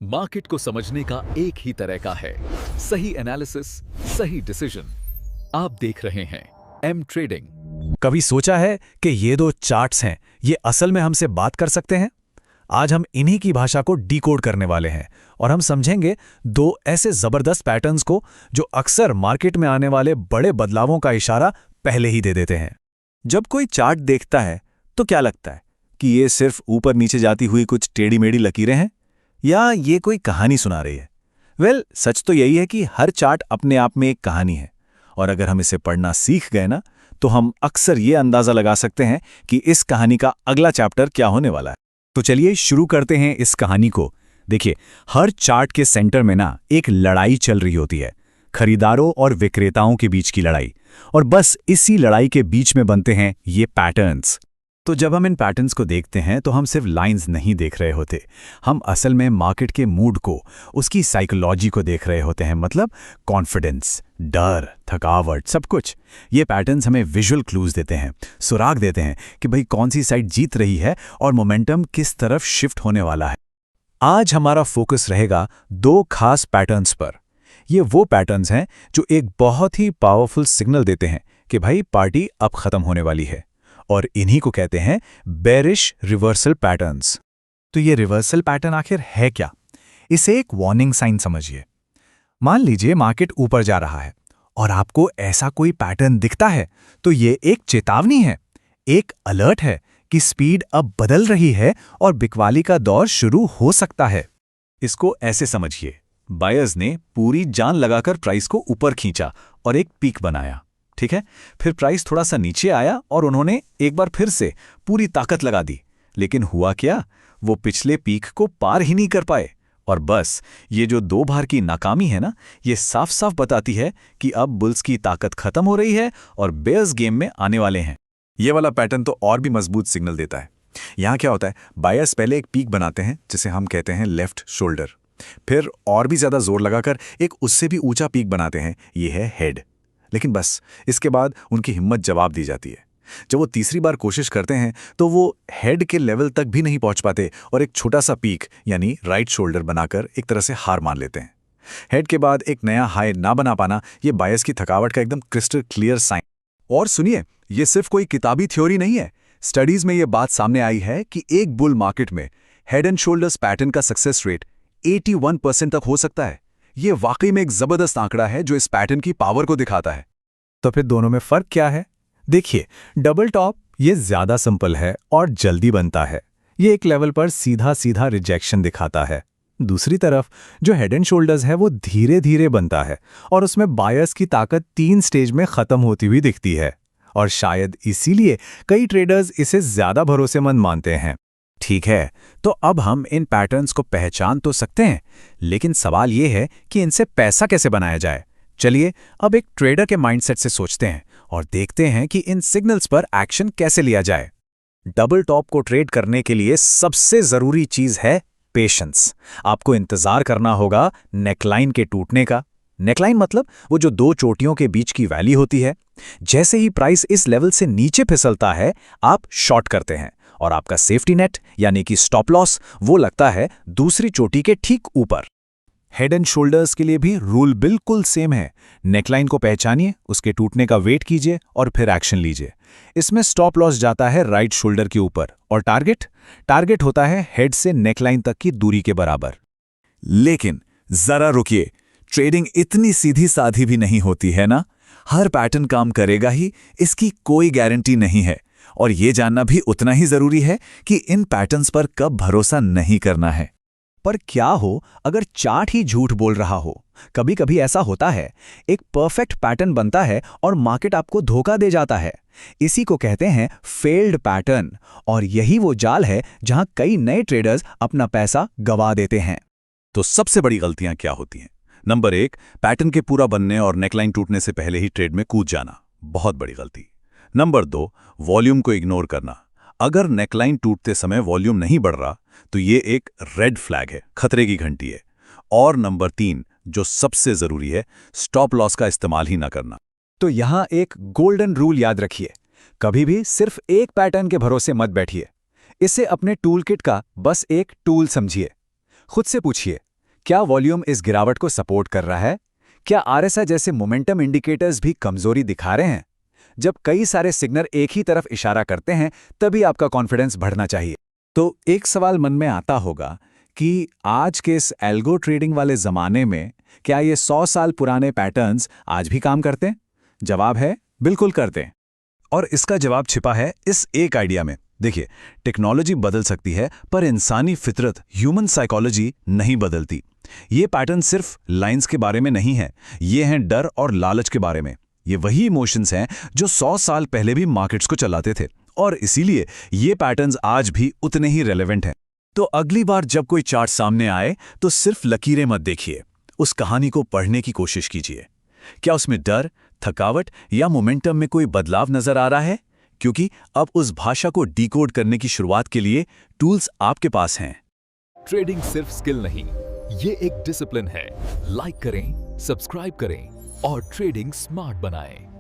Market को समझने का एक ही तरीका है, सही एनालिसिस, सही डिसीजन। आप देख रहे हैं एम ट्रेडिंग। कभी सोचा है कि ये दो चार्ट्स हैं, ये असल में हमसे बात कर सकते हैं? आज हम इन्हीं की भाषा को डिकोड करने वाले हैं और हम समझेंगे दो ऐसे जबरदस्त पैटर्न्स को जो अक्सर मार्केट में आने वाले बड़े बदलावों का इशारा पहले ही दे देते हैं। जब कोई चार्ट देखता है तो क्या लगता है कि ये सिर्फ ऊपर नीचे जाती हुई कुछ टेढ़ी मेढ़ी लकीरें हैं या ये कोई कहानी सुना रही है? सच तो यही है कि हर चार्ट अपने आप में एक कहानी है और अगर हम इसे पढ़ना सीख गए ना तो हम अक्सर ये अंदाजा लगा सकते हैं कि इस कहानी का अगला चैप्टर क्या होने वाला है। तो चलिए शुरू करते हैं इस कहानी को। देखिए, हर चार्ट के सेंटर में ना एक लड़ाई चल रही होती है, खरीदारों और विक्रेताओं के बीच की लड़ाई, और बस इसी लड़ाई के बीच में बनते हैं ये पैटर्न्स। तो जब हम इन पैटर्न्स को देखते हैं तो हम सिर्फ लाइंस नहीं देख रहे होते, हम असल में मार्केट के मूड को, उसकी साइकोलॉजी को देख रहे होते हैं। मतलब कॉन्फिडेंस, डर, थकावट, सब कुछ। ये पैटर्न्स हमें विजुअल क्लूज देते हैं, सुराग देते हैं कि भाई कौन सी साइड जीत रही है और मोमेंटम किस तरफ शिफ्ट होने वाला है। आज हमारा फोकस रहेगा दो खास पैटर्न्स पर। ये वो पैटर्न्स हैं जो एक बहुत ही पावरफुल सिग्नल देते हैं कि भाई पार्टी अब खत्म होने वाली है, और इन्हीं को कहते हैं बेरिश रिवर्सल पैटर्न्स। तो ये रिवर्सल पैटर्न आखिर है क्या? इसे एक वार्निंग साइन समझिए। मान लीजिए मार्केट ऊपर जा रहा है और आपको ऐसा कोई पैटर्न दिखता है तो ये एक चेतावनी है, एक अलर्ट है कि स्पीड अब बदल रही है और बिकवाली का दौर शुरू हो सकता है। इसको ऐसे समझिए, बायर्स ने पूरी जान लगाकर प्राइस को ऊपर खींचा और एक पीक बनाया, ठीक है? फिर प्राइस थोड़ा सा नीचे आया और उन्होंने एक बार फिर से पूरी ताकत लगा दी, लेकिन हुआ क्या? वो पिछले पीक को पार ही नहीं कर पाए। और बस ये जो दो बार की नाकामी है ना, ये साफ साफ बताती है कि अब बुल्स की ताकत खत्म हो रही है और बेयर्स गेम में आने वाले हैं। ये वाला पैटर्न तो और भी मजबूत सिग्नल देता है। यहाँ क्या होता है, बायर्स पहले एक पीक बनाते हैं जिसे हम कहते हैं लेफ्ट शोल्डर, फिर और भी ज्यादा जोर लगाकर एक उससे भी ऊंचा पीक बनाते हैं, ये है हेड। लेकिन बस इसके बाद उनकी हिम्मत जवाब दी जाती है। जब वो तीसरी बार कोशिश करते हैं तो वो हेड के लेवल तक भी नहीं पहुंच पाते और एक छोटा सा पीक यानी राइट शोल्डर बनाकर एक तरह से हार मान लेते हैं। हेड के बाद एक नया हाई ना बना पाना, ये बायर्स की थकावट का एकदम क्रिस्टल क्लियर साइन। और सुनिए, ये सिर्फ कोई किताबी थ्योरी नहीं है। स्टडीज में ये बात सामने आई है कि एक बुल मार्केट में हेड एंड शोल्डर्स पैटर्न का सक्सेस रेट 81% तक हो सकता है। ये वाकई में एक जबरदस्त आंकड़ा है जो इस पैटर्न की पावर को दिखाता है। तो फिर दोनों में फर्क क्या है? देखिए, डबल टॉप ये ज्यादा सिंपल है और जल्दी बनता है। ये एक लेवल पर सीधा सीधा रिजेक्शन दिखाता है। दूसरी तरफ जो हेड एंड शोल्डर्स है वो धीरे धीरे बनता है और उसमें बायर्स की ताकत 3 स्टेज में खत्म होती हुई दिखती है, और शायद इसीलिए कई ट्रेडर्स इसे ज्यादा भरोसेमंद मानते हैं। ठीक है, तो अब हम इन पैटर्न्स को पहचान तो सकते हैं, लेकिन सवाल ये है कि इनसे पैसा कैसे बनाया जाए। चलिए अब एक ट्रेडर के माइंडसेट से सोचते हैं और देखते हैं कि इन सिग्नल्स पर एक्शन कैसे लिया जाए। डबल टॉप को ट्रेड करने के लिए सबसे जरूरी चीज है पेशेंस। आपको इंतजार करना होगा नेकलाइन के टूटने का। नेकलाइन मतलब वो जो दो चोटियों के बीच की वैली होती है। जैसे ही प्राइस इस लेवल से नीचे फिसलता है, आप शॉर्ट करते हैं और आपका सेफ्टी नेट यानी कि स्टॉप लॉस वो लगता है दूसरी चोटी के ठीक ऊपर। हेड एंड शोल्डर्स के लिए भी रूल बिल्कुल सेम है। नेकलाइन को पहचानिए, उसके टूटने का वेट कीजिए और फिर एक्शन लीजिए। इसमें स्टॉप लॉस जाता है राइट शोल्डर के ऊपर और टारगेट होता है हेड से नेकलाइन तक की दूरी के बराबर। लेकिन जरा रुकिए, ट्रेडिंग इतनी सीधी साधी भी नहीं होती है ना। हर पैटर्न काम करेगा ही, इसकी कोई गारंटी नहीं है, और ये जानना भी उतना ही जरूरी है कि इन पैटर्न्स पर कब भरोसा नहीं करना है। पर क्या हो अगर चार्ट ही झूठ बोल रहा हो? कभी कभी ऐसा होता है, एक परफेक्ट पैटर्न बनता है और मार्केट आपको धोखा दे जाता है। इसी को कहते हैं फेल्ड पैटर्न, और यही वो जाल है जहां कई नए ट्रेडर्स अपना पैसा गंवा देते हैं। तो सबसे बड़ी गलतियां क्या होती हैं? नंबर 1, पैटर्न के पूरा बनने और नेकलाइन टूटने से पहले ही ट्रेड में कूद जाना, बहुत बड़ी गलती। नंबर 2, वॉल्यूम को इग्नोर करना। अगर नेकलाइन टूटते समय वॉल्यूम नहीं बढ़ रहा तो ये एक रेड फ्लैग है, खतरे की घंटी है। और नंबर 3, जो सबसे जरूरी है, स्टॉप लॉस का इस्तेमाल ही ना करना। तो यहां एक गोल्डन रूल याद रखिए, कभी भी सिर्फ एक पैटर्न के भरोसे मत बैठिए। इसे अपने टूल किट का बस एक टूल समझिए। खुद से पूछिए, क्या वॉल्यूम इस गिरावट को सपोर्ट कर रहा है? क्या आरएसआई जैसे मोमेंटम इंडिकेटर्स भी कमजोरी दिखा रहे हैं? जब कई सारे सिग्नल एक ही तरफ इशारा करते हैं, तभी आपका कॉन्फिडेंस बढ़ना चाहिए। तो एक सवाल मन में आता होगा कि आज के इस एल्गो ट्रेडिंग वाले ज़माने में क्या ये 100 साल पुराने पैटर्न्स आज भी काम करते हैं? जवाब है, बिल्कुल करते हैं। और इसका जवाब छिपा है इस एक आइडिया में। देखिए, टेक्नोलॉजी बदल सकती है, पर इंसानी फितरत, ह्यूमन साइकोलॉजी नहीं बदलती। ये पैटर्न सिर्फ लाइंस के बारे में नहीं है, ये हैं डर और लालच के बारे में। ये वही इमोशंस हैं जो 100 साल पहले भी मार्केट्स को चलाते थे, और इसीलिए ये पैटर्न्स आज भी उतने ही रेलेवेंट हैं। तो अगली बार जब कोई चार्ट सामने आए तो सिर्फ लकीरें मत देखिए, उस कहानी को पढ़ने की कोशिश कीजिए। क्या उसमें डर, थकावट या मोमेंटम में कोई बदलाव नजर आ रहा है? क्योंकि अब उस भाषा को डिकोड करने की शुरुआत के लिए टूल्स आपके पास हैं। ट्रेडिंग सिर्फ स्किल नहीं, ये एक डिसिप्लिन है। लाइक करें, सब्सक्राइब करें और ट्रेडिंग स्मार्ट बनाएं।